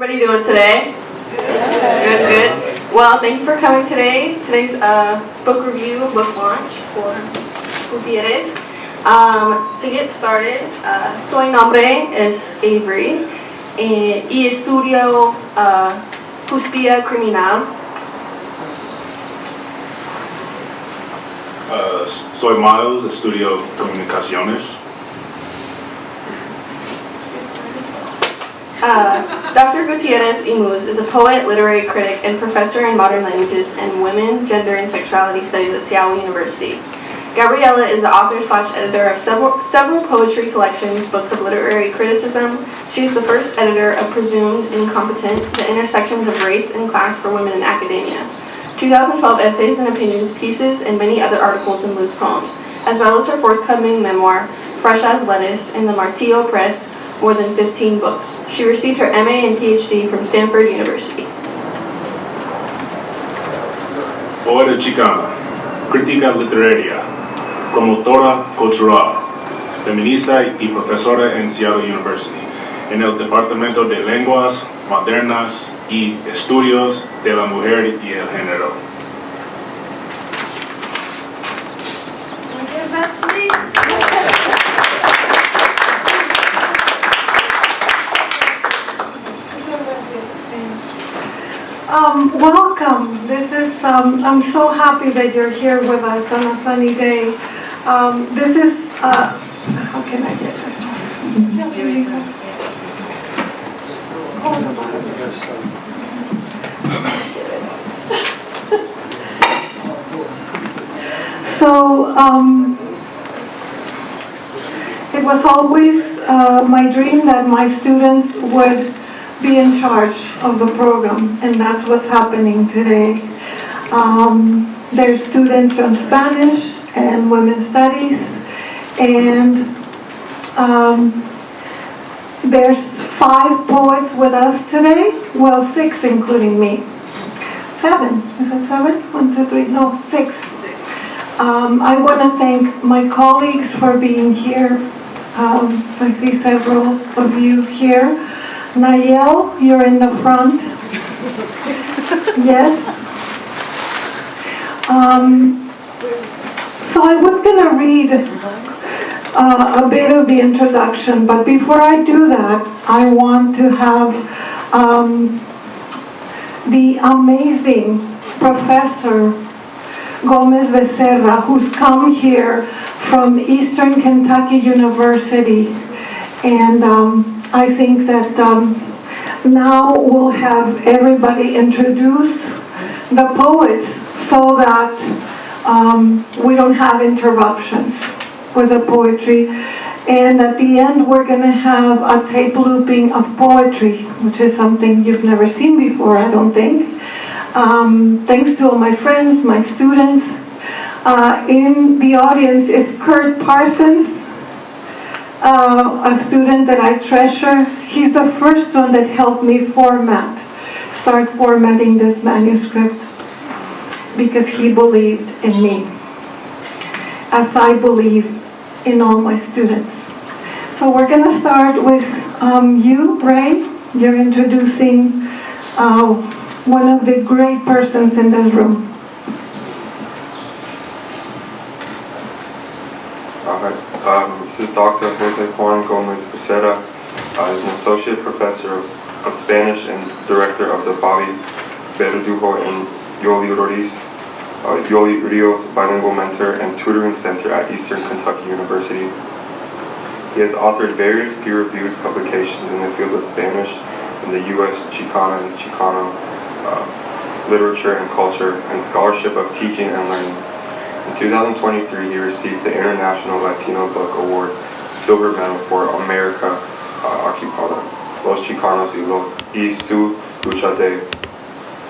everybody doing today? Good. Well, thank you for coming today. Today's book review, book launch for Gutierrez. To get started, soy nombre es Avery y estudio justicia criminal. Soy Miles, estudio comunicaciones. Dr. Gutiérrez y Muhs is a poet, literary critic, and professor in modern languages and women, gender, and sexuality studies at Seattle University. Gabriella is the author/editor of several poetry collections, books of literary criticism. She is the first editor of Presumed Incompetent, The Intersections of Race and Class for Women in Academia, 2012 essays and opinions pieces, and many other articles and loose poems, as well as her forthcoming memoir, Fresh as Lettuce, in the Martillo Press, more than 15 books. She received her MA and PhD from Stanford University. Poeta chicana, crítica literaria, promotora cultural, feminista y profesora en Seattle University, en el Departamento de Lenguas Modernas y Estudios de la Mujer y el Género. I guess that's me. Welcome. This is, I'm so happy that you're here with us on a sunny day. This is, how can I get this one? So, it was always my dream that my students would be in charge of the program, and that's what's happening today. There's students from Spanish and Women's Studies, and there's 5 poets with us today. Well, 6 including me. 7, is it 7? 1, 2, 3, no, 6. I want to thank my colleagues for being here. I see several of you here. Nayel, you're in the front. Yes. So I was going to read a bit of the introduction, but before I do that, I want to have the amazing Professor Gomez Becerra, who's come here from Eastern Kentucky University, and I think that now we'll have everybody introduce the poets so that we don't have interruptions with the poetry. And at the end, we're going to have a tape looping of poetry, which is something you've never seen before, I don't think. Thanks to all my friends, my students. In the audience is Kurt Parsons, a student that I treasure. He's the first one that helped me start formatting this manuscript, because he believed in me, as I believe in all my students. So we're going to start with you, Ray. You're introducing one of the great persons in this room. This is Dr. Jose Juan Gomez Becerra. He's an associate professor of Spanish and director of the Bobby Verdugo and Yoli Rios Bilingual Mentor and Tutoring Center at Eastern Kentucky University. He has authored various peer-reviewed publications in the field of Spanish in the U.S. Chicana and Chicano literature and culture, and scholarship of teaching and learning. In 2023, he received the International Latino Book Award Silver Medal for America Ocupada, Los Chicanos y su lucha de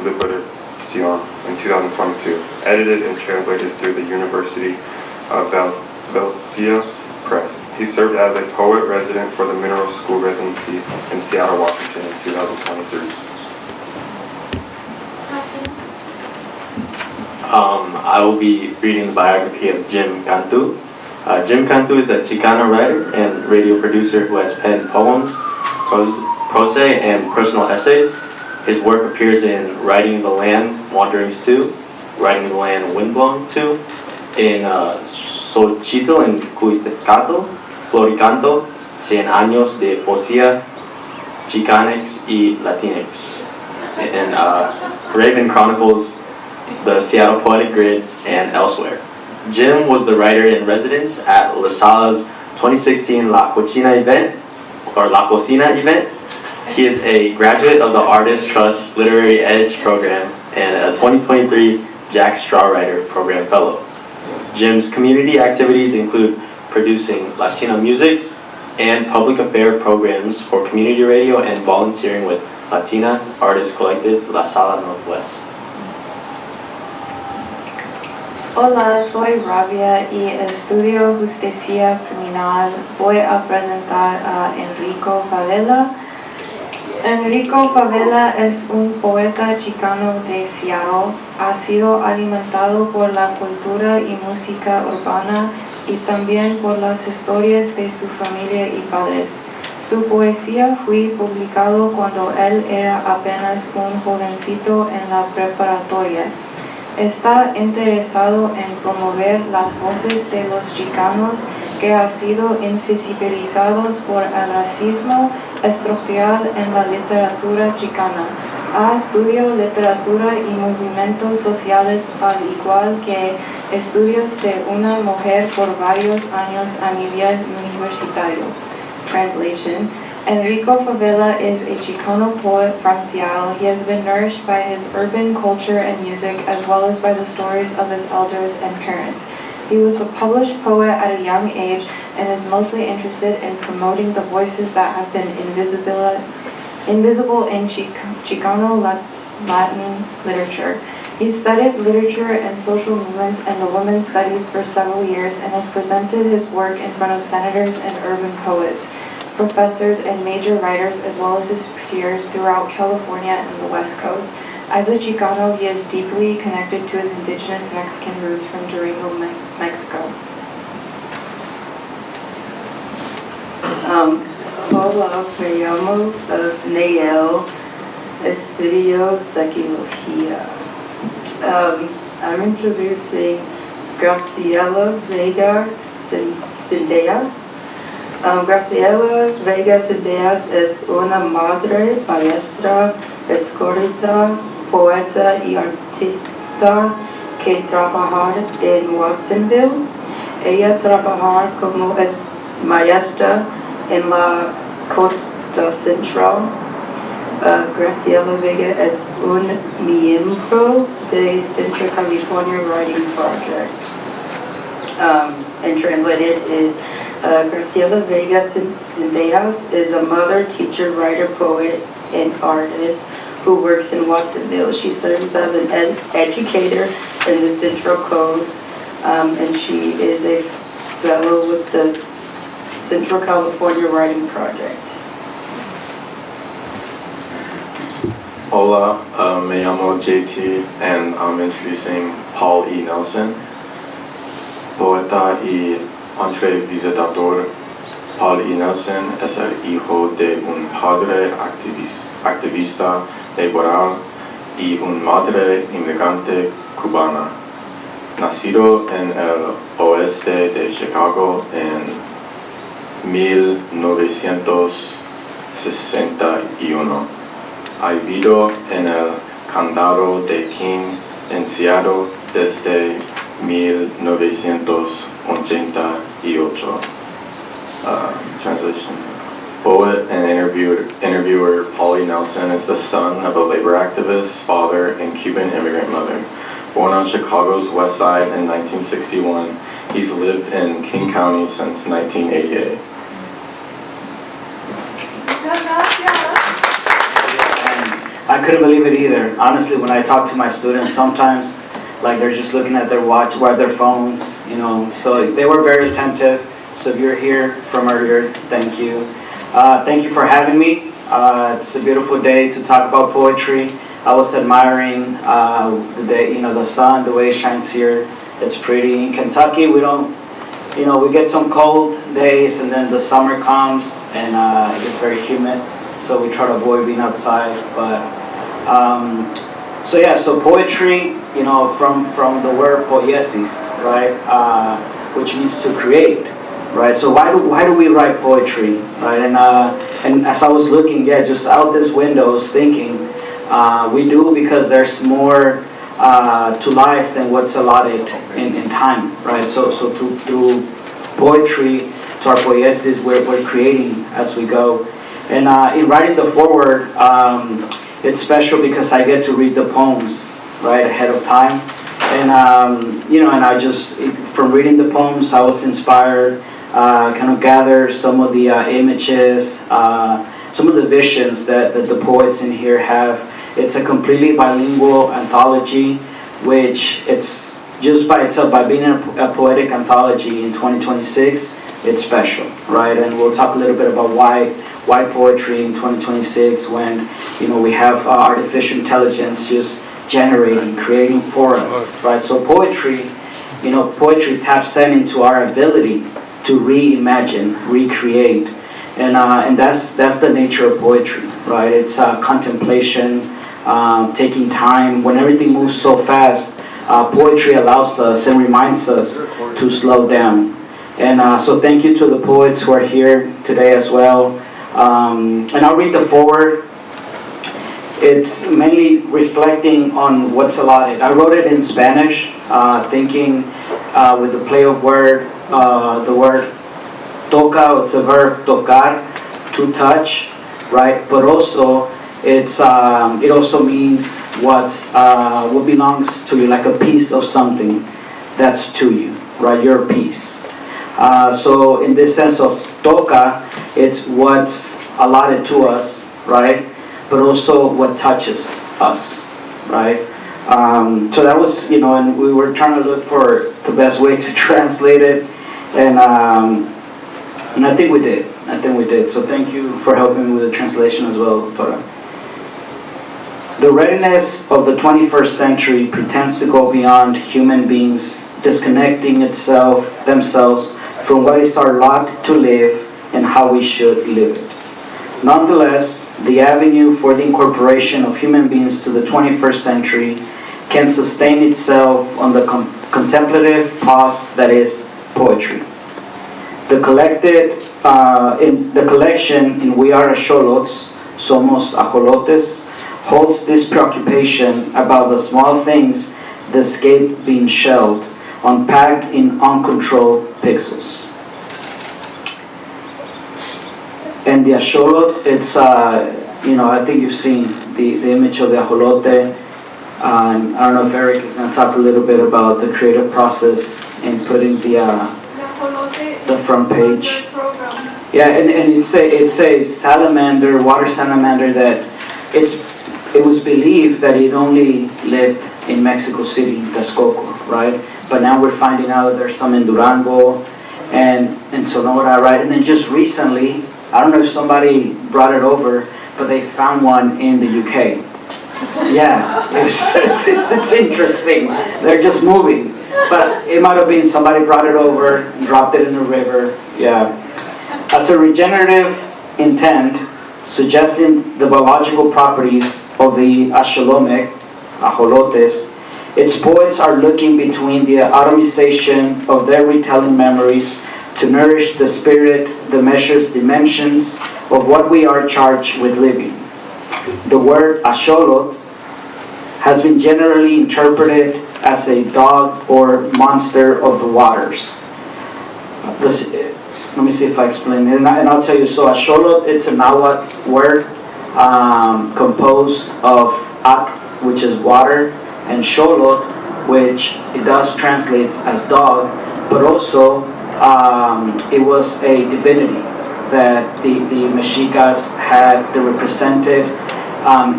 liberación in 2022, edited and translated through the University of Valencia Press. He served as a poet resident for the Mineral School residency in Seattle, Washington in 2023. I will be reading the biography of Jim Cantu. Jim Cantu is a Chicano writer and radio producer who has penned poems, prose and personal essays. His work appears in Riding the Land, Wanderings 2, Riding the Land, Windblown 2, in Xochitl and Cuitecatl, Floricanto, 100 años de poesía, Chicanx y Latinx, and Raven Chronicles, the Seattle Poetic Grid, and elsewhere. Jim was the writer in residence at La Sala's 2016 La Cocina event. He is a graduate of the Artist Trust Literary Edge program and a 2023 Jack Straw Writer Program Fellow. Jim's community activities include producing Latino music and public affair programs for community radio and volunteering with Latina Artist Collective La Sala Northwest. Hola, soy Rabia y estudio justicia criminal. Voy a presentar a Enrico Favela. Enrico Favela es un poeta chicano de Seattle. Ha sido alimentado por la cultura y música urbana y también por las historias de su familia y padres. Su poesía fue publicado cuando él era apenas un jovencito en la preparatoria. Está interesado en promover las voces de los chicanos que han sido invisibilizados por el racismo estructural en la literatura chicana. Ha estudiado literatura y movimientos sociales al igual que estudios de una mujer por varios años a nivel universitario. Translation: Enrico Favela is a Chicano poet from Seattle. He has been nourished by his urban culture and music as well as by the stories of his elders and parents. He was a published poet at a young age and is mostly interested in promoting the voices that have been invisible in Chicano Latin literature. He studied literature and social movements and the women's studies for several years and has presented his work in front of senators and urban poets, professors, and major writers, as well as his peers throughout California and the West Coast. As a Chicano, he is deeply connected to his indigenous Mexican roots from Durango, Mexico. Hola, me llamo Nael, estudio psicología. I'm introducing Graciela Vega Cendejas. Graciela Vega Cendejas es una madre, maestra, escritora, poeta y artista que trabaja en Watsonville. Ella trabaja como maestra en la costa central. Graciela Vega es un miembro de Central California Writing Project. And translated is Graciela Vega Cendejas is a mother, teacher, writer, poet, and artist who works in Watsonville. She serves as an educator in the Central Coast, and she is a fellow with the Central California Writing Project. Hola, me llamo JT, and I'm introducing Paul E. Nelson, poeta y entrevistador. Paul E. Nelson es el hijo de un padre activista laboral y una madre inmigrante cubana. Nacido en el oeste de Chicago en 1961. Ha vivido en el condado de King en Seattle desde 1988. Translation. Poet and interviewer Paulie Nelson is the son of a labor activist, father, and Cuban immigrant mother. Born on Chicago's West Side in 1961, he's lived in King County since 1988. I couldn't believe it either. Honestly, when I talk to my students, sometimes like they're just looking at their watch or their phones, so they were very attentive. So if you're here from earlier, thank you. Thank you for having me. It's a beautiful day to talk about poetry. I was admiring the day, the sun, the way it shines here. It's pretty. In Kentucky, we don't, we get some cold days and then the summer comes and it gets very humid. so we try to avoid being outside. But so poetry, from the word poiesis, right, which means to create, right? So why do we write poetry, right? And as I was looking, just out this window, I was thinking, we do because there's more to life than what's allotted in time, right? So through poetry, to our poiesis, we're creating as we go. And in writing the foreword, it's special because I get to read the poems right ahead of time, and and I just, from reading the poems, I was inspired, kind of gather some of the images, some of the visions that the poets in here have. It's a completely bilingual anthology, which it's just by itself, by being a poetic anthology in 2026, it's special, right? And we'll talk a little bit about why poetry in 2026 when we have artificial intelligence just creating for us, right? So poetry taps into our ability to reimagine, recreate, and that's the nature of poetry, right? It's contemplation, taking time. When everything moves so fast, poetry allows us and reminds us to slow down. And so thank you to the poets who are here today as well. And I'll read the foreword. It's mainly reflecting on what's allotted. I wrote it in Spanish, thinking with the play of word, the word toca, it's a verb, tocar, to touch, right? But also, it also means what belongs to you, like a piece of something that's to you, right? Your piece. So in this sense of toca, it's what's allotted to us, right? But also what touches us, right? So that was, and we were trying to look for the best way to translate it, and I think we did. So thank you for helping me with the translation as well, Tora. The readiness of the 21st century pretends to go beyond human beings disconnecting themselves from what is our lot to live and how we should live it. Nonetheless, the avenue for the incorporation of human beings to the 21st century can sustain itself on the contemplative pause that is poetry. The collection in We Are Axolotls, Somos Axolotls, holds this preoccupation about the small things that escape being shelled, unpacked in uncontrolled pixels. And the axolot, it's, I think you've seen the image of the axolote. I don't know if Eric is going to talk a little bit about the creative process in putting the front page. Yeah, and it's a salamander, water salamander that it was believed that it only lived in Mexico City, Texcoco, right? But now we're finding out there's some in Durango and in Sonora, right? And then just recently, I don't know if somebody brought it over, but they found one in the UK. It's interesting. They're just moving. But it might have been somebody brought it over, dropped it in the river. Yeah. As a regenerative intent, suggesting the biological properties of the axolotes, its poets are looking between the atomization of their retelling memories to nourish the spirit that measures dimensions of what we are charged with living. The word axolot has been generally interpreted as a dog or monster of the waters. Let me see if I explain it, and I'll tell you. So axolot, it's a Nahuatl word composed of ak, which is water, and xolot, which it does translates as dog, but also it was a divinity that the Mexicas had that represented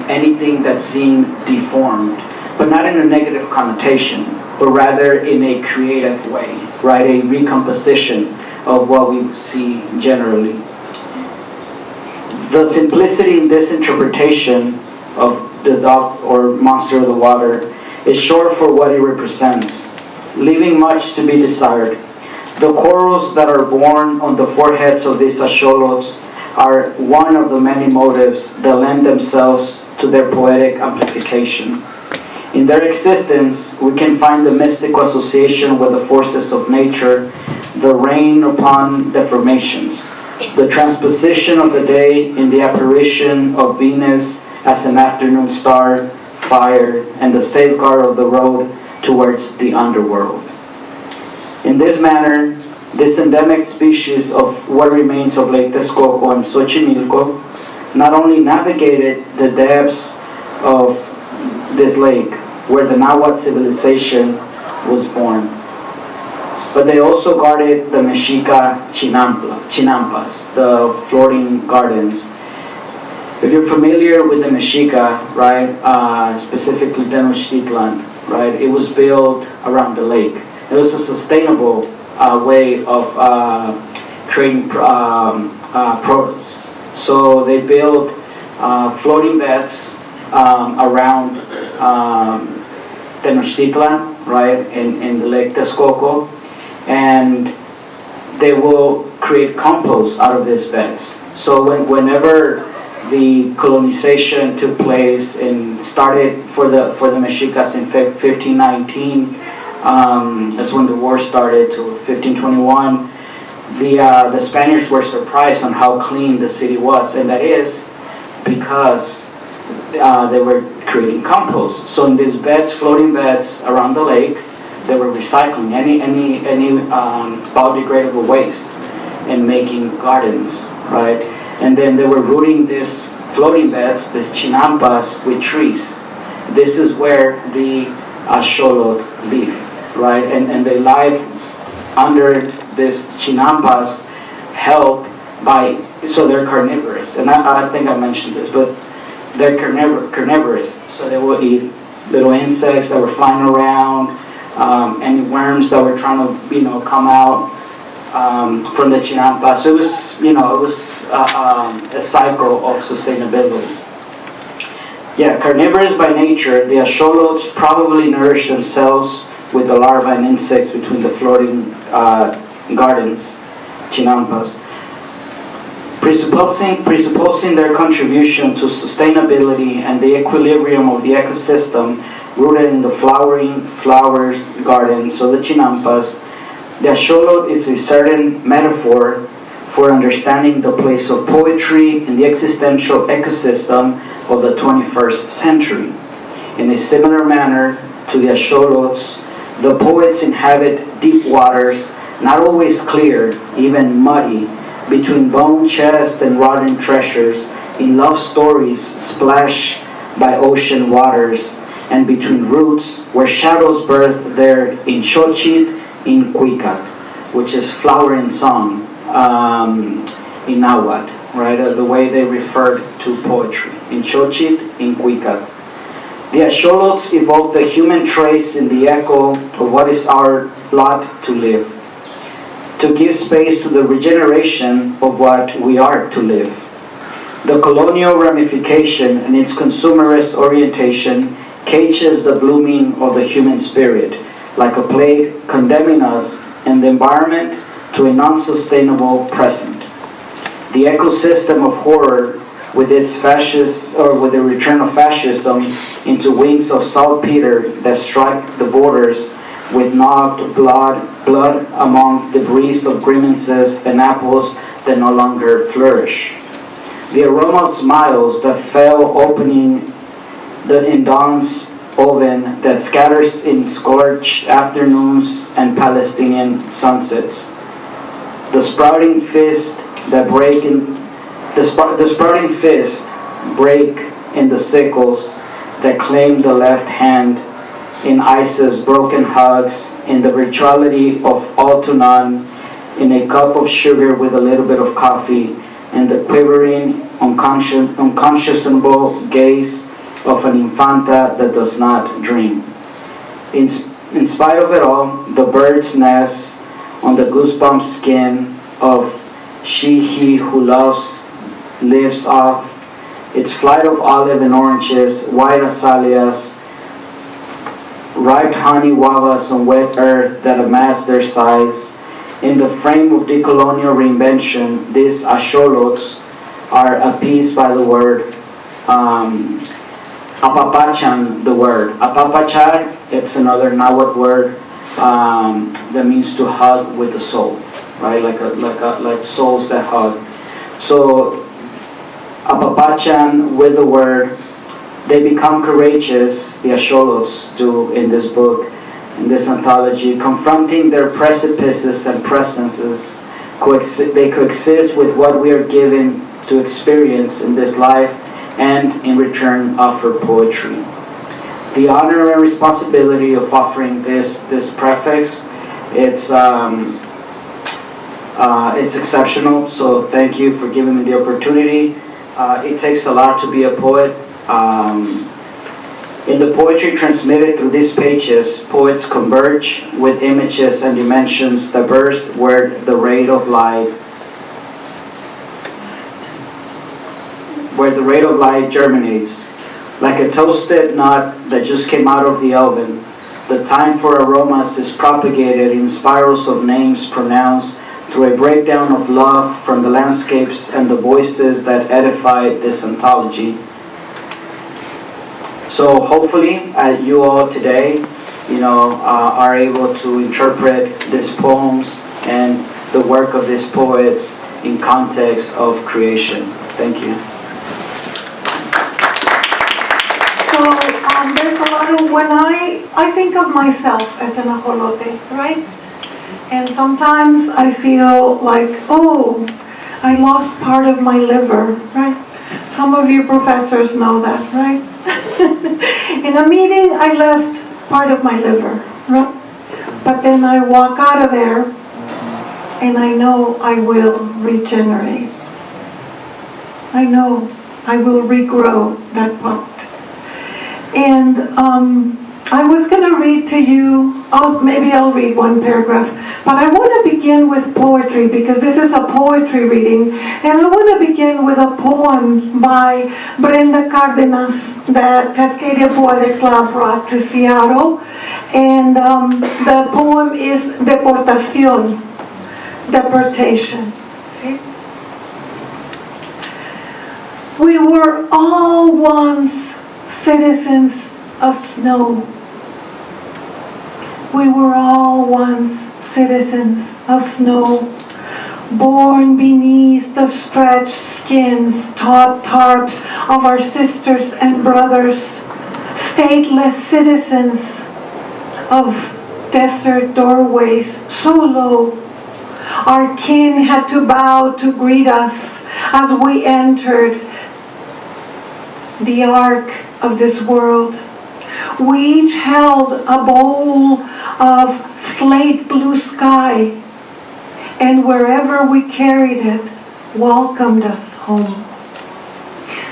anything that seemed deformed, but not in a negative connotation, but rather in a creative way, right? A recomposition of what we see generally. The simplicity in this interpretation of the dog or monster of the water is short for what it represents, leaving much to be desired. The corals that are born on the foreheads of these axolots are one of the many motives that lend themselves to their poetic amplification. In their existence, we can find the mystical association with the forces of nature, the rain upon deformations, the transposition of the day in the apparition of Venus as an afternoon star, fire, and the safeguard of the road towards the underworld. In this manner, this endemic species of what remains of Lake Texcoco and Xochimilco not only navigated the depths of this lake where the Nahuatl civilization was born, but they also guarded the Mexica chinampas, the floating gardens. If you're familiar with the Mexica, right, specifically Tenochtitlan, right, it was built around the lake. It was a sustainable way of creating produce. So they built floating beds around Tenochtitlan, right, in the Lake Texcoco, and they will create compost out of these beds. So whenever the colonization took place and started for the Mexicas in 1519, that's when the war started, to 1521, the Spaniards were surprised on how clean the city was, and that is because they were creating compost. So in these beds, floating beds around the lake, they were recycling any biodegradable waste and making gardens, right? And then they were rooting these floating beds, these chinampas, with trees. This is where the axolotl live, right? And they live under these chinampas, help by, so they're carnivorous. And I think I mentioned this, but they're carnivorous. So they will eat little insects that were flying around, any worms that were trying to, come out from the chinampa. So it was, a cycle of sustainability. Yeah, carnivorous by nature, the axolotls probably nourish themselves with the larvae and insects between the floating gardens, chinampas. Presupposing their contribution to sustainability and the equilibrium of the ecosystem rooted in the flowers gardens, so the chinampas, the axolotl is a certain metaphor for understanding the place of poetry in the existential ecosystem of the 21st century. In a similar manner to the axolotls, the poets inhabit deep waters, not always clear, even muddy, between bone chest and rotten treasures, in love stories splashed by ocean waters, and between roots where shadows birth their Inchochit in Cuicat, which is flower in song in Nahuatl, right? The way they referred to poetry. Inchochit in Cuicat. The axolotls evoke the human trace in the echo of what is our lot to live, to give space to the regeneration of what we are to live. The colonial ramification and its consumerist orientation cages the blooming of the human spirit, like a plague condemning us and the environment to a non-sustainable present. The ecosystem of horror, with its fascist, or with the return of fascism into wings of saltpeter that strike the borders with knocked blood among debris of grimaces and apples that no longer flourish. The aroma of smiles that fell opening in dawn's oven that scatters in scorched afternoons and Palestinian sunsets. The sprouting fist break in the sickles that claim the left hand, in Isis broken hugs, in the virtuality of all to none, in a cup of sugar with a little bit of coffee, and the quivering, unconscionable gaze of an infanta that does not dream. In spite of it all, the bird's nest on the goosebump skin of he who lives off its flight of olive and oranges, white azaleas, ripe honey guavas on wet earth that amass their size. In the frame of decolonial reinvention, these axolotls are appeased by the word, apapachan the word. Apapachar, it's another Nahuatl word that means to hug with the soul, right? Like souls that hug. So apapachan with the word, they become courageous, the Axolotls do in this book, in this anthology, confronting their precipices and presences. They coexist with what we are given to experience in this life, and in return offer poetry. The honor and responsibility of offering this preface, it's exceptional. So thank you for giving me the opportunity. It takes a lot to be a poet. In the poetry transmitted through these pages, poets converge with images and dimensions diverse where the rate of light germinates. Like a toasted nut that just came out of the oven, the time for aromas is propagated in spirals of names pronounced through a breakdown of love from the landscapes and the voices that edify this anthology. So hopefully you all today, are able to interpret these poems and the work of these poets in context of creation. Thank you. So there's a lot of, when I think of myself as an ajolote, right? And sometimes I feel like, oh, I lost part of my liver, right? Some of you professors know that, right? In a meeting, I left part of my liver, right? But then I walk out of there and I know I will regenerate. I know I will regrow that part. And I was going to read to you, maybe I'll read one paragraph, but I want to begin with poetry because this is a poetry reading. And I want to begin with a poem by Brenda Cárdenas that Cascadia Poetics Lab brought to Seattle. And the poem is Deportación, deportation. See? We were all once citizens of snow. We were all once citizens of snow, born beneath the stretched skins, taut tarps of our sisters and brothers, stateless citizens of desert doorways so low. Our kin had to bow to greet us as we entered the ark of this world. We each held a bowl of slate blue sky, and wherever we carried it, welcomed us home.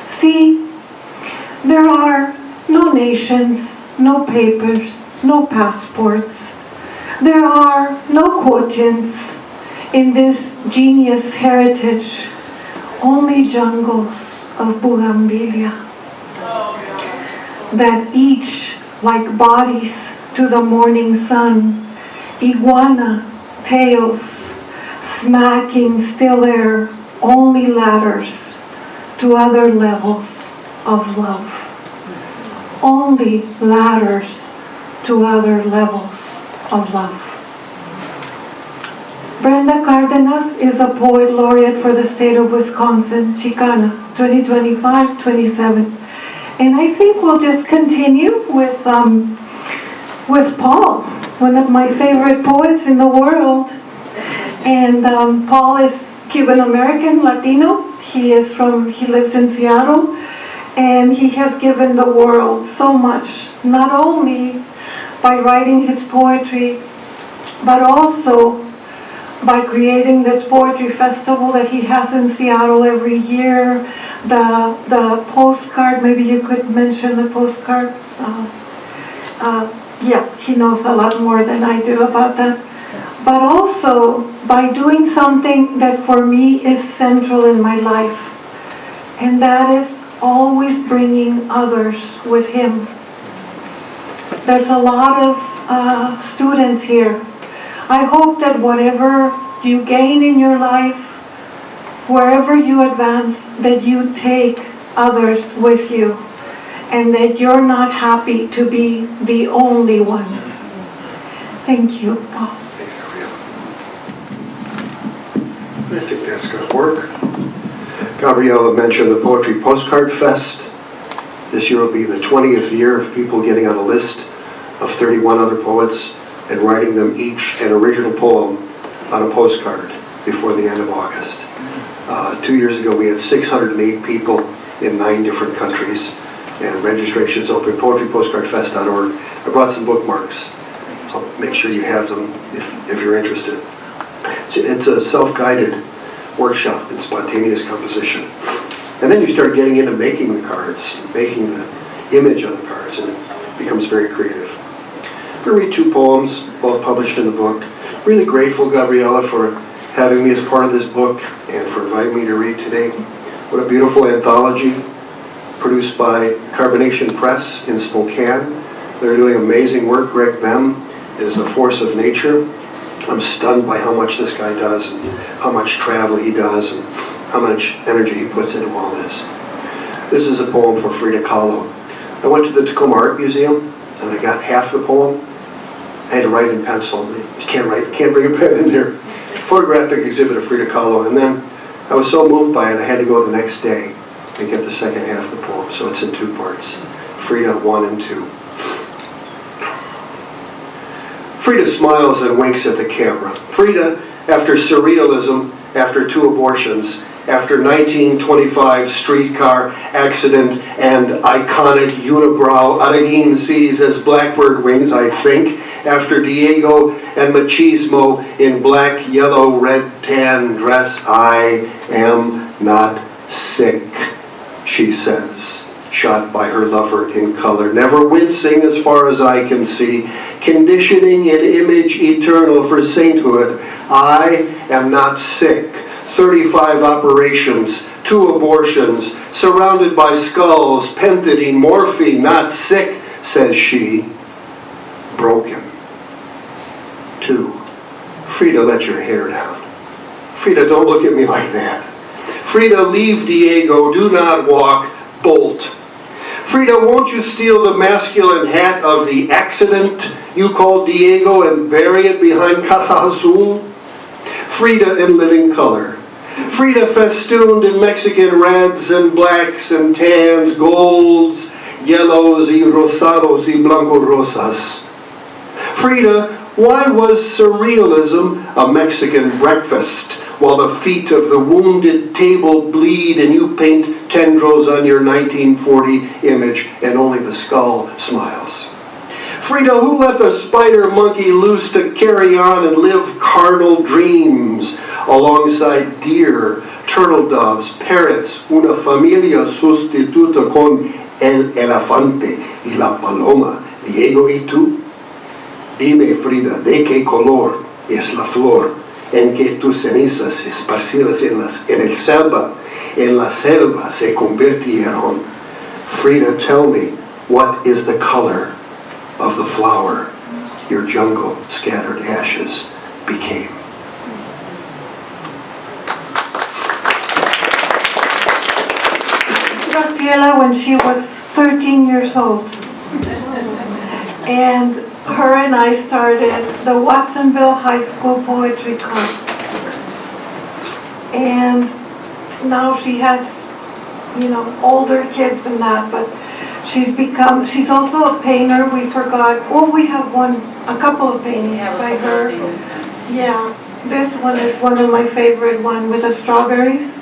See, there are no nations, no papers, no passports. There are no quotients in this genius heritage, only jungles of bougainvillea that each like bodies to the morning sun, iguana tails smacking still air, only ladders to other levels of love. Only ladders to other levels of love. Brenda Cárdenas is a poet laureate for the state of Wisconsin, Chicana, 2025-27. And I think we'll just continue with Paul, one of my favorite poets in the world. And Paul is Cuban-American, Latino. He lives in Seattle. And he has given the world so much, not only by writing his poetry, but also by creating this poetry festival that he has in Seattle every year. The postcard, maybe you could mention the postcard. Yeah, he knows a lot more than I do about that. But also by doing something that for me is central in my life, and that is always bringing others with him. There's a lot of students here. I hope that whatever you gain in your life, wherever you advance, that you take others with you, and that you're not happy to be the only one. Thank you. Oh. Thanks, Gabriella. I think that's going to work. Gabriella mentioned the Poetry Postcard Fest. This year will be the 20th year of people getting on a list of 31 other poets and writing them each an original poem on a postcard before the end of August. 2 years ago we had 608 people in 9 different countries, and registration's open, poetrypostcardfest.org. I brought some bookmarks. I'll make sure you have them if you're interested. It's a self-guided workshop in spontaneous composition. And then you start getting into making the cards, making the image on the cards, and it becomes very creative. I'm going to read 2 poems, both published in the book. Really grateful, Gabriella, for having me as part of this book and for inviting me to read today. What a beautiful anthology produced by Carbonation Press in Spokane. They're doing amazing work. Greg Bem is a force of nature. I'm stunned by how much this guy does and how much travel he does and how much energy he puts into all this. This is a poem for Frida Kahlo. I went to the Tacoma Art Museum and I got half the poem. I had to write in pencil. You can't bring a pen in there. Photographic exhibit of Frida Kahlo, and then I was so moved by it I had to go the next day and get the second half of the poem, so it's in 2 parts. Frida 1 and 2. Frida smiles and winks at the camera. Frida, after surrealism, after 2 abortions, after 1925 streetcar accident and iconic unibrow Araguin sees as blackbird wings, I think, after Diego and machismo in black, yellow, red, tan dress, I am not sick, she says, shot by her lover in color, never wincing as far as I can see, conditioning an image eternal for sainthood. I am not sick. 35 operations, 2 abortions, surrounded by skulls, pentadine, morphine, not sick, says she, broken. 2. Frida, let your hair down. Frida, don't look at me like that. Frida, leave Diego, do not walk, bolt. Frida, won't you steal the masculine hat of the accident you call Diego and bury it behind Casa Azul? Frida in living color. Frida festooned in Mexican reds and blacks and tans, golds, yellows y rosados y blanco rosas. Frida, why was surrealism a Mexican breakfast while the feet of the wounded table bleed and you paint tendrils on your 1940 image and only the skull smiles? Frida, who let the spider monkey loose to carry on and live carnal dreams alongside deer, turtle doves, parrots, una familia sustituta con el elefante y la paloma, Diego y tú? Dime, Frida, ¿de qué color es la flor en que tus cenizas esparcidas en la selva se convirtieron? Frida, tell me, what is the color of the flower your jungle scattered ashes became? Graciela, when she was 13 years old, and her and I started the Watsonville High School Poetry Club. And now she has, older kids than that, but she's also a painter. We have a couple of paintings by her. Yeah, this one is one of my favorite one with the strawberries,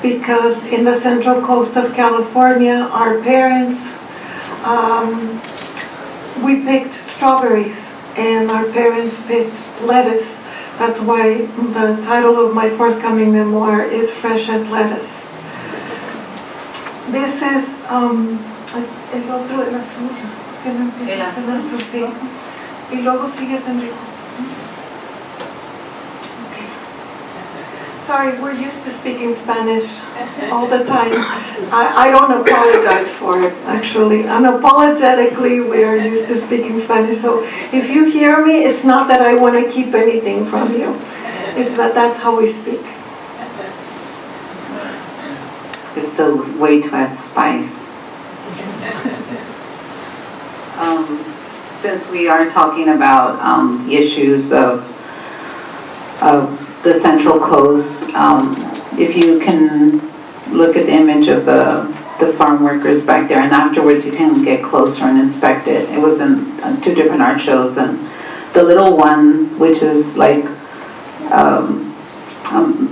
because in the central coast of California, our parents, we picked strawberries and our parents picked lettuce. That's why the title of my forthcoming memoir is Fresh as Lettuce. This is el otro, el azul. Que no empiezas con el azul, sí. Y luego sigues, Enrico. Okay. Sorry, we're used to speaking Spanish all the time. I don't apologize for it, actually. Unapologetically, we are used to speaking Spanish. So if you hear me, it's not that I want to keep anything from you. It's that that's how we speak. It's the way to add spice. Since we are talking about issues of the Central Coast, if you can look at the image of the farm workers back there, and afterwards you can get closer and inspect it. It was in 2 different art shows, and the little one, which is like a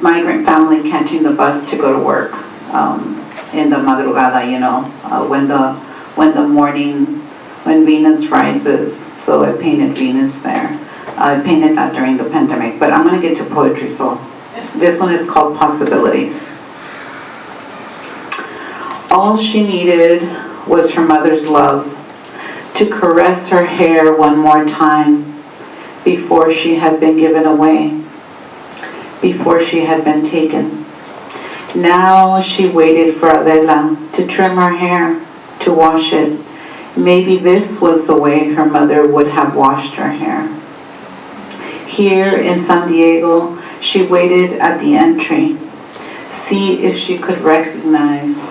migrant family catching the bus to go to work in the madrugada, when Venus rises. So I painted Venus there. I painted that during the pandemic, but I'm going to get to poetry, so this one is called Possibilities. All she needed was her mother's love, to caress her hair one more time before she had been given away, before she had been taken. Now she waited for Adela to trim her hair, to wash it. Maybe this was the way her mother would have washed her hair. Here in San Diego, she waited at the entry, see if she could recognize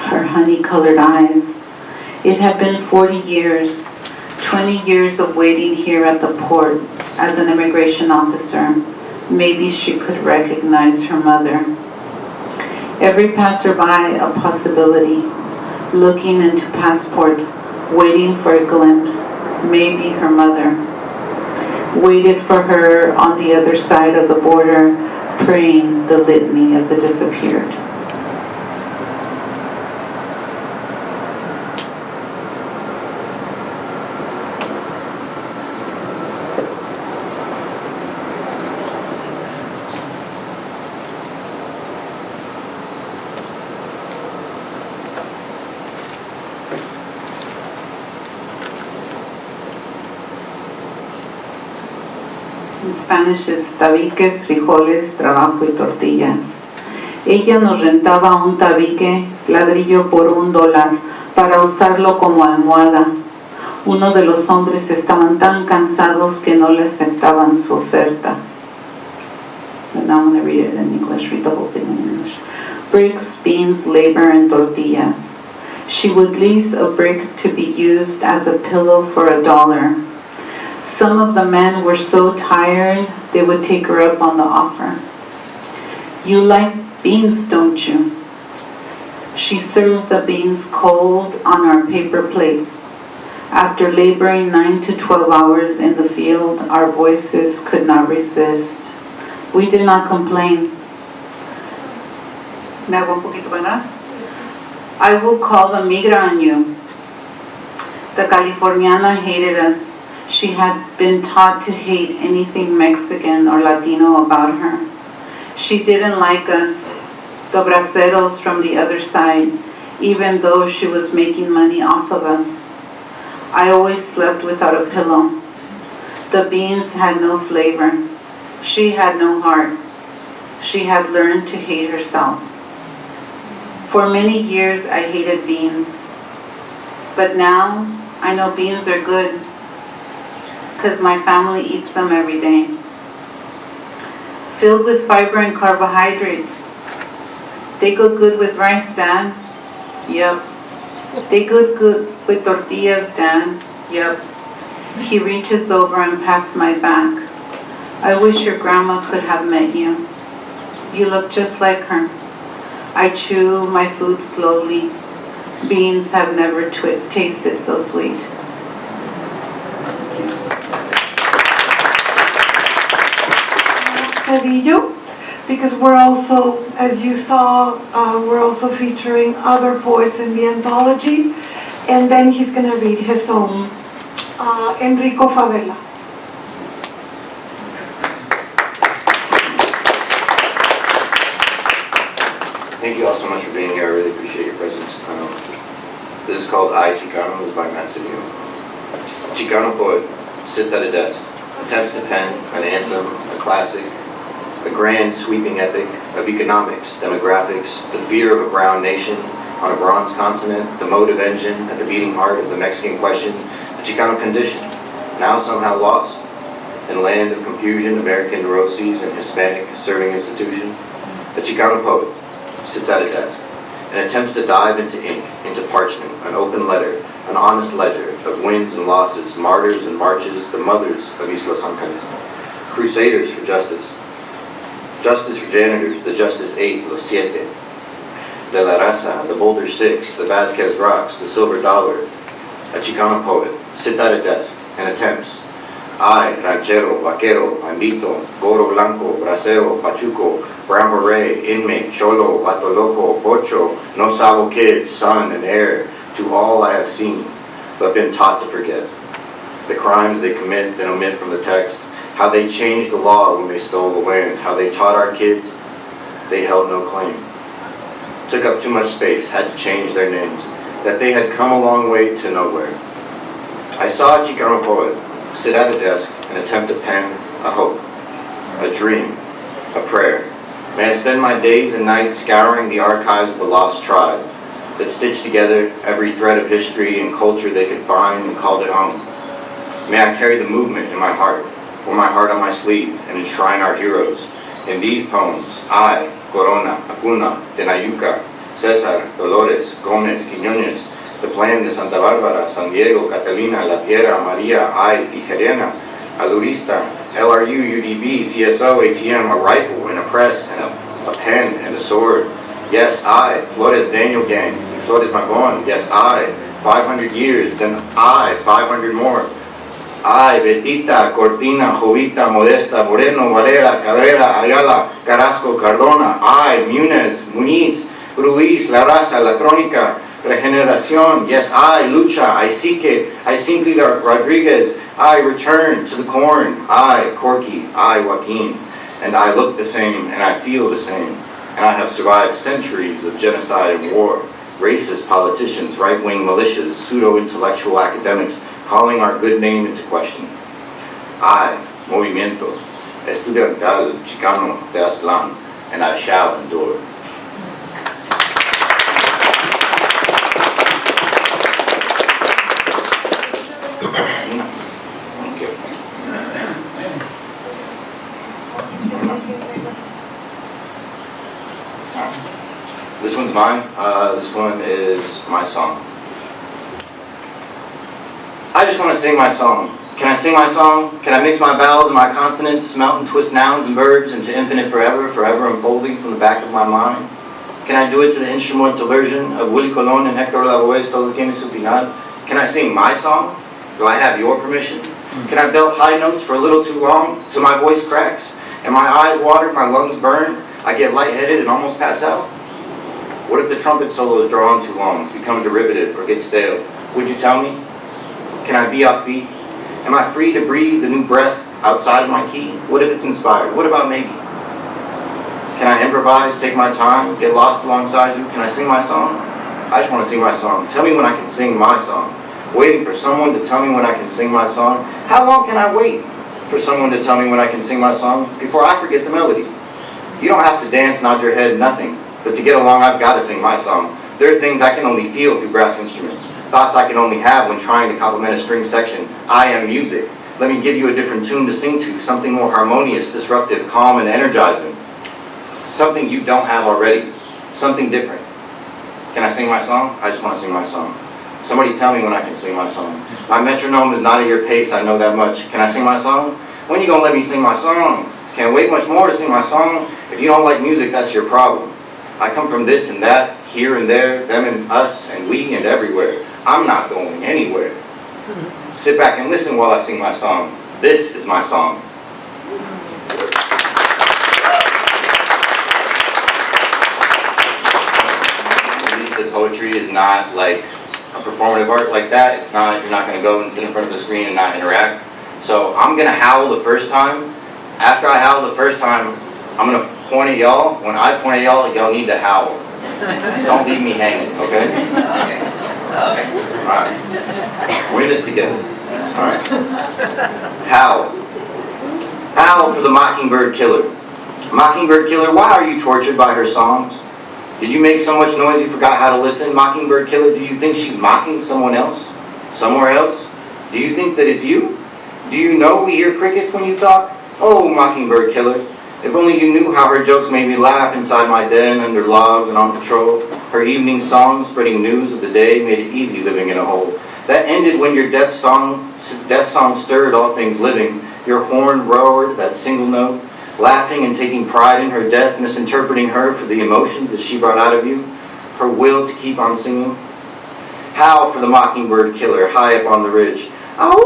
her honey-colored eyes. It had been 40 years, 20 years of waiting here at the port as an immigration officer. Maybe she could recognize her mother. Every passerby a possibility, looking into passports, waiting for a glimpse, maybe her mother. Waited for her on the other side of the border, praying the litany of the disappeared. In Spanish es tabiques, frijoles, trabajo y tortillas. Ella nos rentaba un tabique, ladrillo por $1, para usarlo como almohada. Uno de los hombres estaban tan cansados que no le aceptaban su oferta. And now I'm going to read it in English, read the whole thing in English. Bricks, beans, labor, and tortillas. She would lease a brick to be used as a pillow for $1. Some of the men were so tired, they would take her up on the offer. You like beans, don't you? She served the beans cold on our paper plates. After laboring 9 to 12 hours in the field, our voices could not resist. We did not complain. ¿Me hago un poquito para atrás? I will call the migra on you. The Californiana hated us. She had been taught to hate anything Mexican or Latino about her. She didn't like us, the braceros from the other side, even though she was making money off of us. I always slept without a pillow. The beans had no flavor. She had no heart. She had learned to hate herself. For many years I hated beans. But now I know beans are good, because my family eats them every day. Filled with fiber and carbohydrates. They go good with rice, Dad. Yep. They go good with tortillas, Dad. Yep. He reaches over and pats my back. I wish your grandma could have met you. You look just like her. I chew my food slowly. Beans have never tasted so sweet. Cedillo, because we're also, as you saw, we're also featuring other poets in the anthology, and then he's going to read his own, Enrico Favela. Thank you all so much for being here. I really appreciate your presence. This is called I, Chicano. It's by Matt Cedillo. Chicano poet sits at a desk, attempts to pen an anthem, a classic, a grand sweeping epic of economics, demographics, the fear of a brown nation on a bronze continent, the motive engine at the beating heart of the Mexican question, the Chicano condition, now somehow lost, in a land of confusion, American neuroses and Hispanic serving institution, a Chicano poet, sits at a desk and attempts to dive into ink, into parchment, an open letter, an honest ledger of wins and losses, martyrs and marches, the mothers of Isla Sancanes, crusaders for justice. Justice for janitors, the Justice 8, Los Siete, De La Raza, the Boulder 6, the Vasquez Rocks, the Silver Dollar. A Chicano poet sits at a desk and attempts. I, ranchero, vaquero, bandito, goro blanco, bracero, pachuco, brown beret, inmate, cholo, vato loco, pocho, no sabo kid, son and heir, to all I have seen, but been taught to forget. The crimes they commit, then omit from the text, how they changed the law when they stole the land, how they taught our kids they held no claim. Took up too much space, had to change their names, that they had come a long way to nowhere. I saw a Chicano poet sit at a desk and attempt to pen a hope, a dream, a prayer. May I spend my days and nights scouring the archives of the lost tribe that stitched together every thread of history and culture they could find and called it home. May I carry the movement in my heart, wear my heart on my sleeve, and enshrine our heroes. In these poems, I, Corona, Acuna, Tenayuca, Cesar, Dolores, Gomez, Quiñones, the Plan de Santa Bárbara, San Diego, Catalina, La Tierra, Maria, I, Tijerena, Alurista, LRU, UDB, CSO, ATM, a rifle and a press and a pen and a sword. Yes, I, Flores Daniel Gang, Flores Magon. Yes, I, 500 years, then I, 500 more. I, Betita, Cortina, Jovita, Modesta, Moreno, Varela, Cabrera, Ayala, Carrasco, Cardona. I, Munez, Muniz, Ruiz, La Raza, La Crónica, Regeneración. Yes, I, Lucha, I, Sique, I, Cindy Rodriguez. I, Return to the Corn. I, Corky, I, Joaquin. And I look the same, and I feel the same. And I have survived centuries of genocide and war, racist politicians, right-wing militias, pseudo-intellectual academics, calling our good name into question. I, Movimiento Estudiantil Chicano de Aztlán, and I shall endure. Thank you. This one's mine. This one is my song. I just want to sing my song. Can I sing my song? Can I mix my vowels and my consonants, smelt and twist nouns and verbs into infinite forever, forever unfolding from the back of my mind? Can I do it to the instrumental version of Willie Colon and Hector Lavoe's Todo Tiene Su Final? Can I sing my song? Do I have your permission? Can I belt high notes for a little too long till my voice cracks and my eyes water, my lungs burn, I get lightheaded and almost pass out? What if the trumpet solos draw on too long, become derivative, or get stale? Would you tell me? Can I be offbeat? Am I free to breathe a new breath outside of my key? What if it's inspired? What about maybe? Can I improvise, take my time, get lost alongside you? Can I sing my song? I just want to sing my song. Tell me when I can sing my song. Waiting for someone to tell me when I can sing my song. How long can I wait for someone to tell me when I can sing my song before I forget the melody? You don't have to dance, nod your head, nothing. But to get along, I've got to sing my song. There are things I can only feel through brass instruments. Thoughts I can only have when trying to complement a string section. I am music. Let me give you a different tune to sing to, something more harmonious, disruptive, calm, and energizing. Something you don't have already. Something different. Can I sing my song? I just want to sing my song. Somebody tell me when I can sing my song. My metronome is not at your pace, I know that much. Can I sing my song? When you gonna let me sing my song? Can't wait much more to sing my song. If you don't like music, that's your problem. I come from this and that, here and there, them and us, and we and everywhere. I'm not going anywhere. Sit back and listen while I sing my song. This is my song. The poetry is not like a performative art like that. It's not, you're not going to go and sit in front of the screen and not interact. So I'm going to howl the first time. After I howl the first time, I'm going to point at y'all. When I point at y'all, y'all need to howl. Don't leave me hanging, okay? Alright. We're in this together. Alright. Howl. Howl for the mockingbird killer. Mockingbird killer, why are you tortured by her songs? Did you make so much noise you forgot how to listen? Mockingbird killer, do you think she's mocking someone else? Somewhere else? Do you think that it's you? Do you know we hear crickets when you talk? Oh, mockingbird killer. If only you knew how her jokes made me laugh inside my den, under logs and on patrol. Her evening songs, spreading news of the day, made it easy living in a hole. That ended when your death song stirred all things living. Your horn roared that single note, laughing and taking pride in her death, misinterpreting her for the emotions that she brought out of you, her will to keep on singing. Howl for the mockingbird killer high up on the ridge. Ow!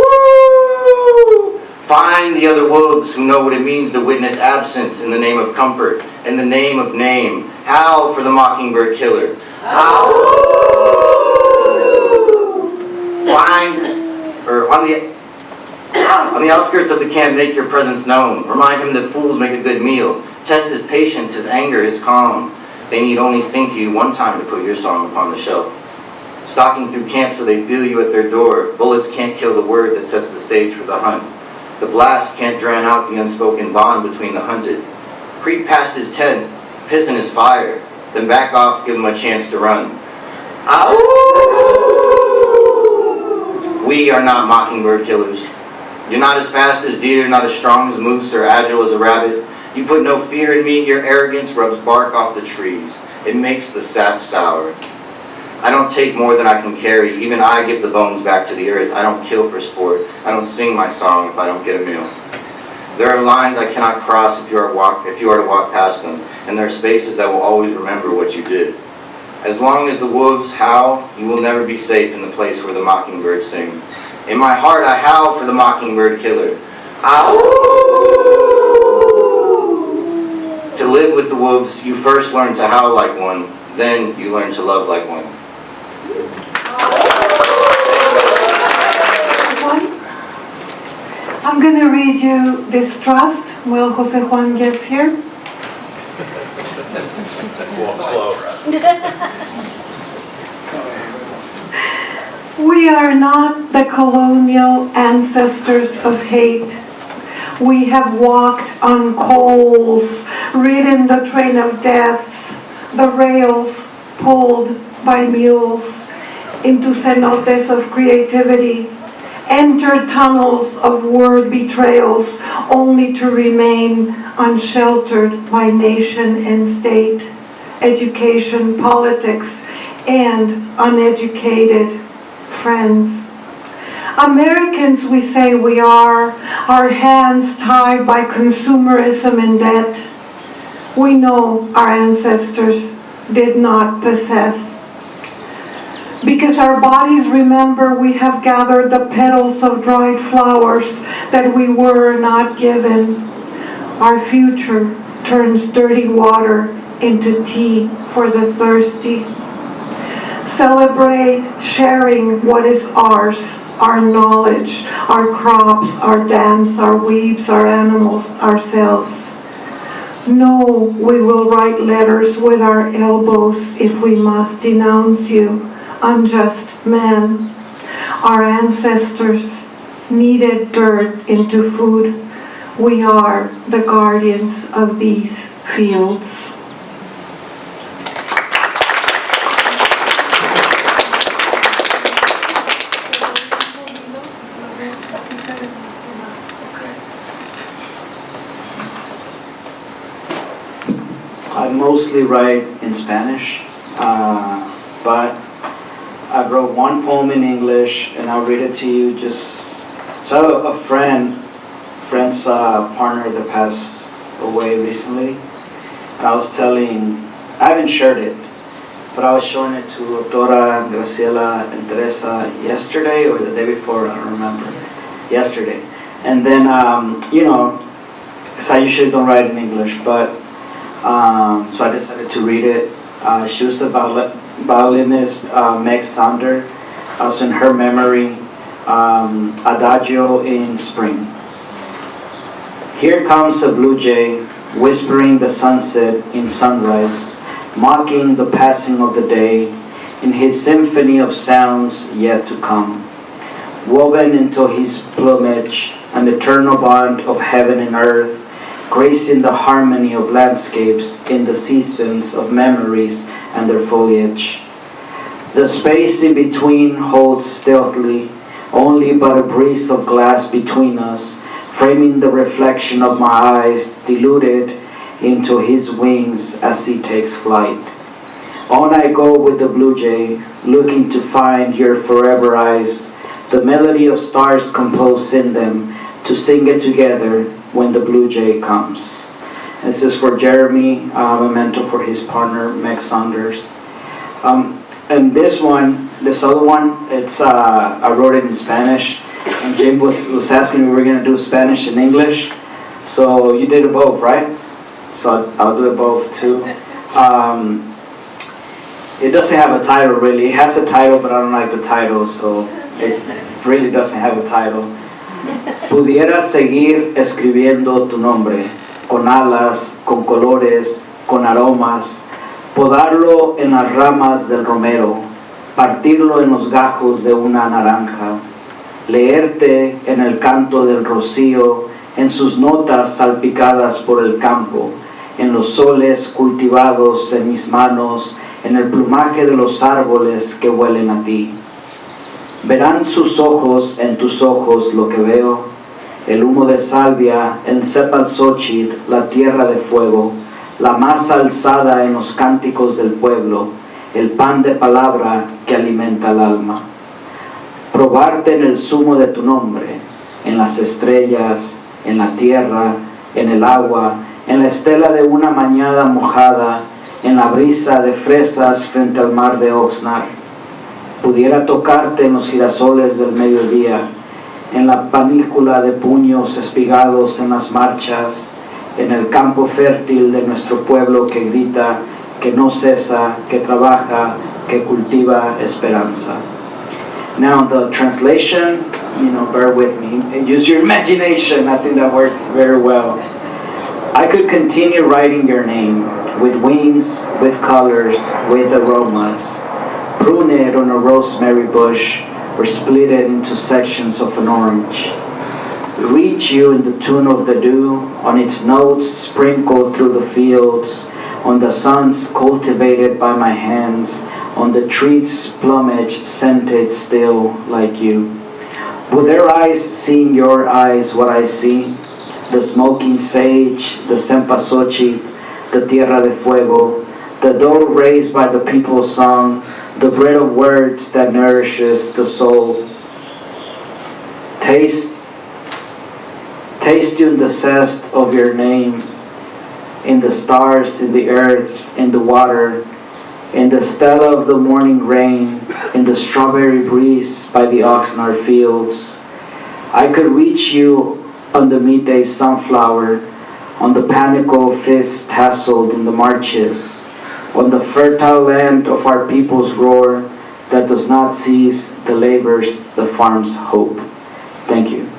Find the other wolves who know what it means to witness absence in the name of comfort, in the name of name. Howl for the mockingbird killer. Ow! On the outskirts of the camp, make your presence known. Remind him that fools make a good meal. Test his patience, his anger, his calm. They need only sing to you one time to put your song upon the shelf. Stalking through camp so they feel you at their door. Bullets can't kill the word that sets the stage for the hunt. The blast can't drown out the unspoken bond between the hunted. Creep past his tent, piss in his fire, then back off, give him a chance to run. Ow! We are not mockingbird killers. You're not as fast as deer, not as strong as moose, or agile as a rabbit. You put no fear in me, your arrogance rubs bark off the trees. It makes the sap sour. I don't take more than I can carry. Even I give the bones back to the earth. I don't kill for sport. I don't sing my song if I don't get a meal. There are lines I cannot cross if you are to walk past them, and there are spaces that will always remember what you did. As long as the wolves howl, you will never be safe in the place where the mockingbirds sing. In my heart I howl for the mockingbird killer. Ow! To live with the wolves, you first learn to howl like one, then you learn to love like one. I'm going to read you Distrust while Jose Juan gets here. We are not the colonial ancestors of hate. We have walked on coals, ridden the train of deaths, the rails pulled by mules into cenotes of creativity, entered tunnels of word betrayals only to remain unsheltered by nation and state, education, politics, and uneducated friends. Americans, we say we are, our hands tied by consumerism and debt. We know our ancestors did not possess. Because our bodies remember, we have gathered the petals of dried flowers that we were not given. Our future turns dirty water into tea for the thirsty. Celebrate sharing what is ours, our knowledge, our crops, our dance, our weaves, our animals, ourselves. No, we will write letters with our elbows if we must denounce you, unjust man. Our ancestors kneaded dirt into food. We are the guardians of these fields. I mostly write in Spanish, but I wrote one poem in English, and I'll read it to you. So a friend's partner that passed away recently, and I haven't shared it, but I was showing it to Doctora Graciela and Teresa yesterday or the day before, I don't remember, yesterday. And then, because I usually don't write in English, but so I decided to read it. She was a violinist, Meg Sander, also in her memory, Adagio in Spring. Here comes a blue jay, whispering the sunset in sunrise, mocking the passing of the day, in his symphony of sounds yet to come. Woven into his plumage, an eternal bond of heaven and earth, gracing the harmony of landscapes in the seasons of memories and their foliage. The space in between holds stealthily, only but a breeze of glass between us, framing the reflection of my eyes, diluted into his wings as he takes flight. On I go with the blue jay, looking to find your forever eyes, the melody of stars composed in them, to sing it together when the blue jay comes. This is for Jeremy, a memento for his partner, Meg Saunders. And this other one, it's I wrote it in Spanish, and Jim was asking me if we were going to do Spanish and English, so you did it both, right? So I'll do it both too. It doesn't have a title really. It has a title, but I don't like the title, so it really doesn't have a title. Pudieras seguir escribiendo tu nombre, con alas, con colores, con aromas, podarlo en las ramas del romero, partirlo en los gajos de una naranja, leerte en el canto del rocío, en sus notas salpicadas por el campo, en los soles cultivados en mis manos, en el plumaje de los árboles que huelen a ti. Verán sus ojos en tus ojos lo que veo, el humo de salvia, el cepalxóchitl, la tierra de fuego, la masa alzada en los cánticos del pueblo, el pan de palabra que alimenta el alma. Probarte en el zumo de tu nombre, en las estrellas, en la tierra, en el agua, en la estela de una mañana mojada, en la brisa de fresas frente al mar de Oxnard. Pudiera tocarte en los girasoles del mediodía, en la panícula de puños espigados en las marchas, en el campo fértil de nuestro pueblo que grita, que no cesa, que trabaja, que cultiva esperanza. Now the translation, bear with me, and use your imagination. I think that works very well. I could continue writing your name with wings, with colors, with aromas. Prune it on a rosemary bush or split it into sections of an orange. Reach you in the tune of the dew, on its notes sprinkled through the fields, on the suns cultivated by my hands, on the trees' plumage scented still like you. Will their eyes see in your eyes what I see? The smoking sage, the cempasúchil, the tierra de fuego, the dough raised by the people's song, the bread of words that nourishes the soul. Taste you in the zest of your name, in the stars, in the earth, in the water, in the stella of the morning rain, in the strawberry breeze by the Oxnard fields. I could reach you on the midday sunflower, on the panicle fist tasseled in the marches, on the fertile land of our people's roar that does not cease the labors the farm's hope. Thank you.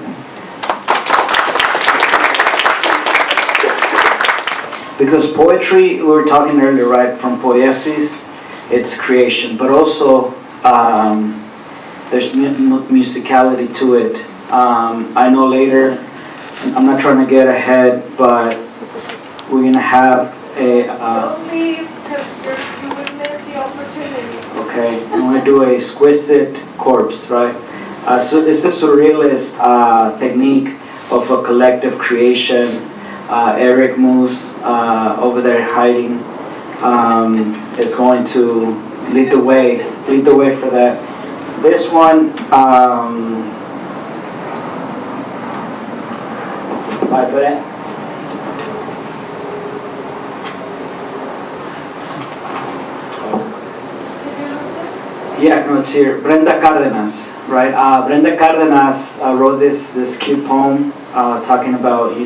Because poetry, we were talking earlier, right, from poiesis, it's creation, but also there's musicality to it. I know later, I'm not trying to get ahead, but we're going to have a... Don't leave, because you will miss the opportunity. Okay, I'm going to do a exquisite corpse, right? So it's a surrealist technique of a collective creation. Eric Muhs, over there hiding, is going to lead the way for that. This one, yeah, no, it's here. Brenda Cárdenas, right? Brenda Cárdenas wrote this cute poem talking about,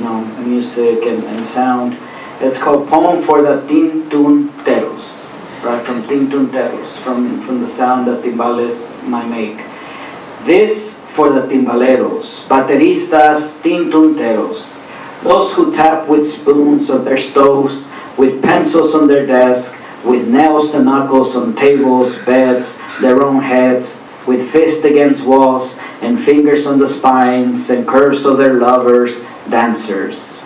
music and sound. It's called Poem for the Tintunteros, right? From Tintunteros, from the sound that timbales might make. This for the timbaleros, bateristas tintunteros, those who tap with spoons on their stoves, with pencils on their desk, with nails and knuckles on tables, beds, their own heads, with fists against walls and fingers on the spines and curves of their lovers, dancers.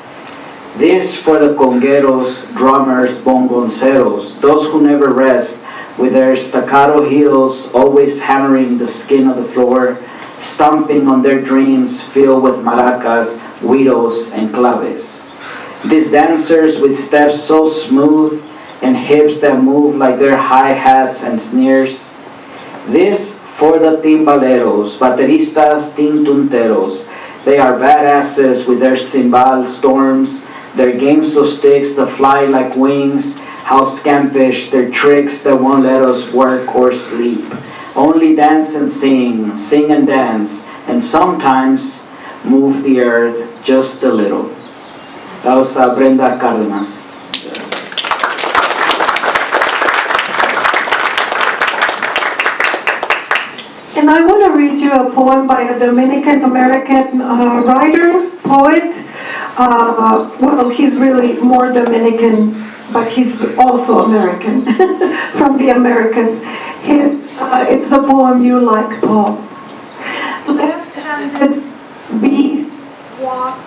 This for the congueros, drummers, bongonceros, those who never rest, with their staccato heels always hammering the skin of the floor, stomping on their dreams filled with maracas, güiros, and claves. These dancers with steps so smooth and hips that move like they're hi-hats and snares. This for the timbaleros, bateristas, tintunteros. They are badasses with their cymbal storms, their games of sticks that fly like wings, how scampish their tricks that won't let us work or sleep. Only dance and sing, sing and dance, and sometimes move the earth just a little. That was Brenda Cárdenas. And I want to read you a poem by a Dominican-American writer, poet. Well, he's really more Dominican, but he's also American, from the Americas. It's the poem You Like, Paul. Left-handed bees walk.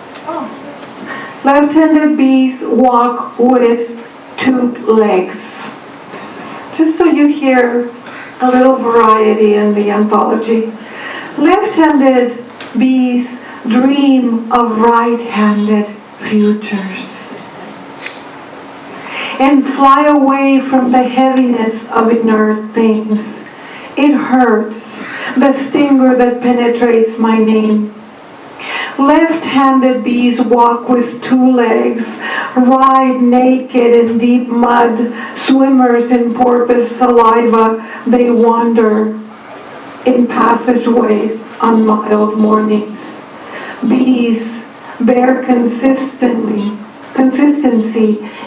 Left-handed bees walk with 2 legs. Just so you hear a little variety in the anthology. Left-handed bees dream of right-handed futures and fly away from the heaviness of inert things. It hurts, the stinger that penetrates my name. Left-handed bees walk with 2 legs, ride naked in deep mud, swimmers in porpoise saliva, they wander in passageways on mild mornings. Bees bear consistency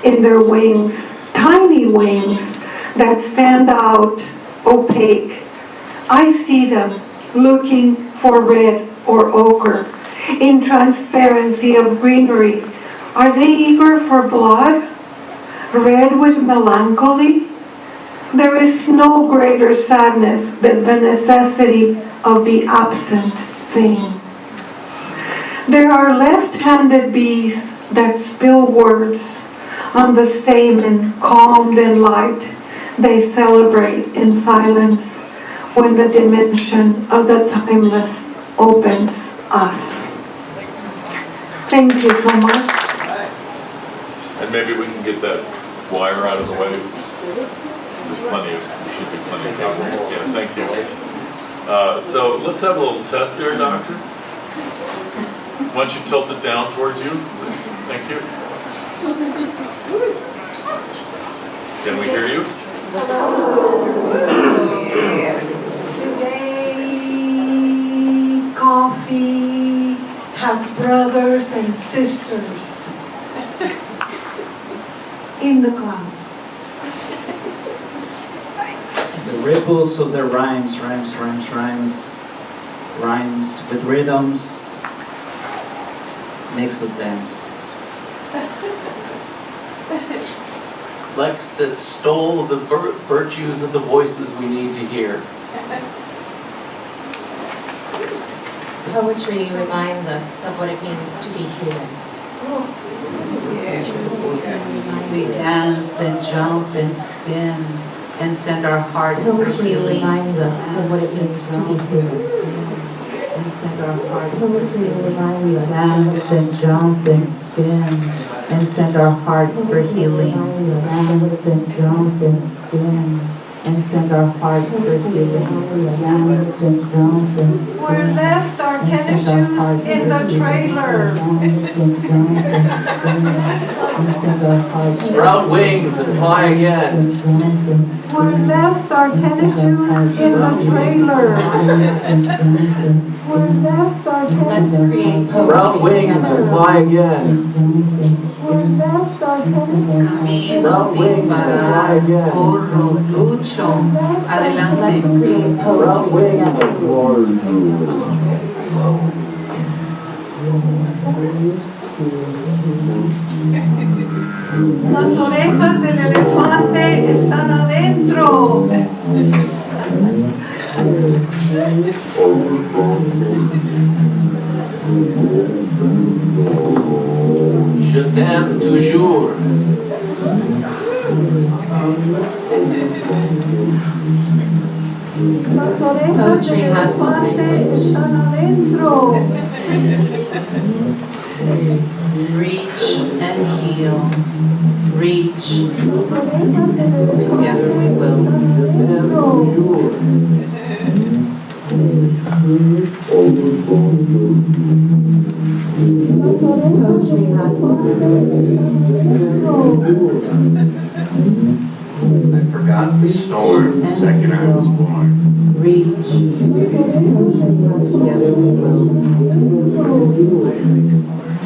in their wings, tiny wings that stand out opaque. I see them looking for red or ochre in transparency of greenery. Are they eager for blood? Red with melancholy? There is no greater sadness than the necessity of the absent thing. There are left-handed bees that spill words on the stamen, calmed in light. They celebrate in silence when the dimension of the timeless opens us. Thank you so much. And maybe we can get that wire out of the way. There's plenty of, should be plenty of cable. Yeah, thank you. So let's have a little test here, Doctor. Why don't you tilt it down towards you, please? Thank you. Can we hear you? Today, coffee has brothers and sisters in the clouds. The ripples of their rhymes with rhythms, makes us dance. Lex that stole the virtues of the voices we need to hear. Poetry reminds us of what it means to be human. We dance and jump and spin and send our hearts for healing. Reminds us of what it means to be human. And send our hearts for healing. We dance and jump and spin and send our hearts for healing. Dance and jump and spin and send our hearts for healing. Dance and jump and spin. We left our tennis shoes in the trailer. Sprout wings and fly again. We left our tennis shoes in the trailer. We left our tennis Let's create Sprout poetry wings and together. fly again. We left our tennis Camino sin parar, corro, lucho, adelante. Let's create Sprout poetry wings together. Las orejas del elefante están adentro. Je t'aime toujours. Las orejas Poetry del has one elefante language. están adentro. Reach and I forgot the storm the second I was born. Reach.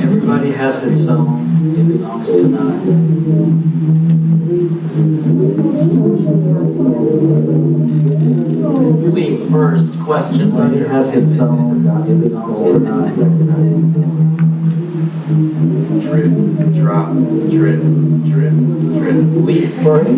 Everybody has its own. It belongs to none. Leap first, question Everybody later. has its own. It belongs to none. Drip, drop, drip, drip, drip. Leap first.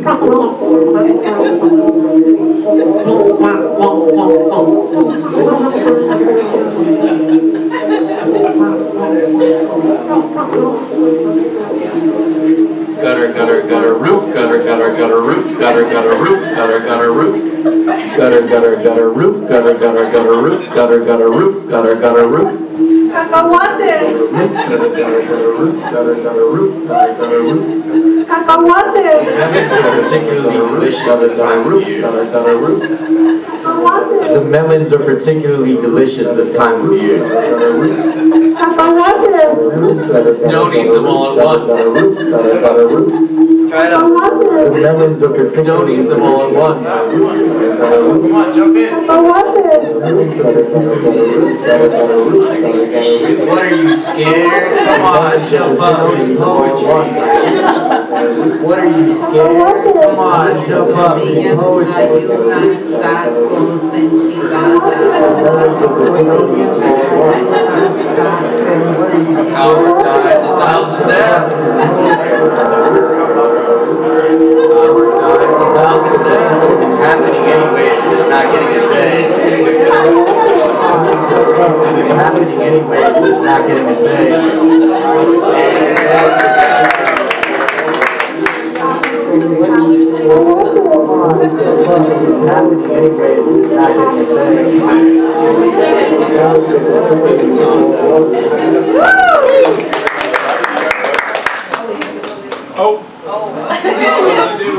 Gutter, gutter, gutter, roof, gutter, gutter, gutter, roof, gutter, gutter, roof, gutter, gutter, roof, gutter, gutter, gutter, roof, gutter, gutter, gutter, roof, gutter, gutter, roof, gutter, gutter, roof. Cacahuates. Gutter, gutter, gutter, roof, gutter, gutter, roof, gutter, gutter, roof. Cacahuates. Particularly delicious this time of year. Gutter, gutter, roof. The melons are particularly delicious this time of year. Don't eat them all at once. Try it out. The melons are particularly. Don't eat them all at once. Come on, jump in. What are you scared? Come on, jump up. It's poetry. What are you scared? Come on, jump up. It's poetry. Howard dies 1,000 deaths. Howard dies 1,000 deaths. It's happening anyways, we're just not getting a say. It's happening anyways, we're just not getting a say. Oh. What did I do?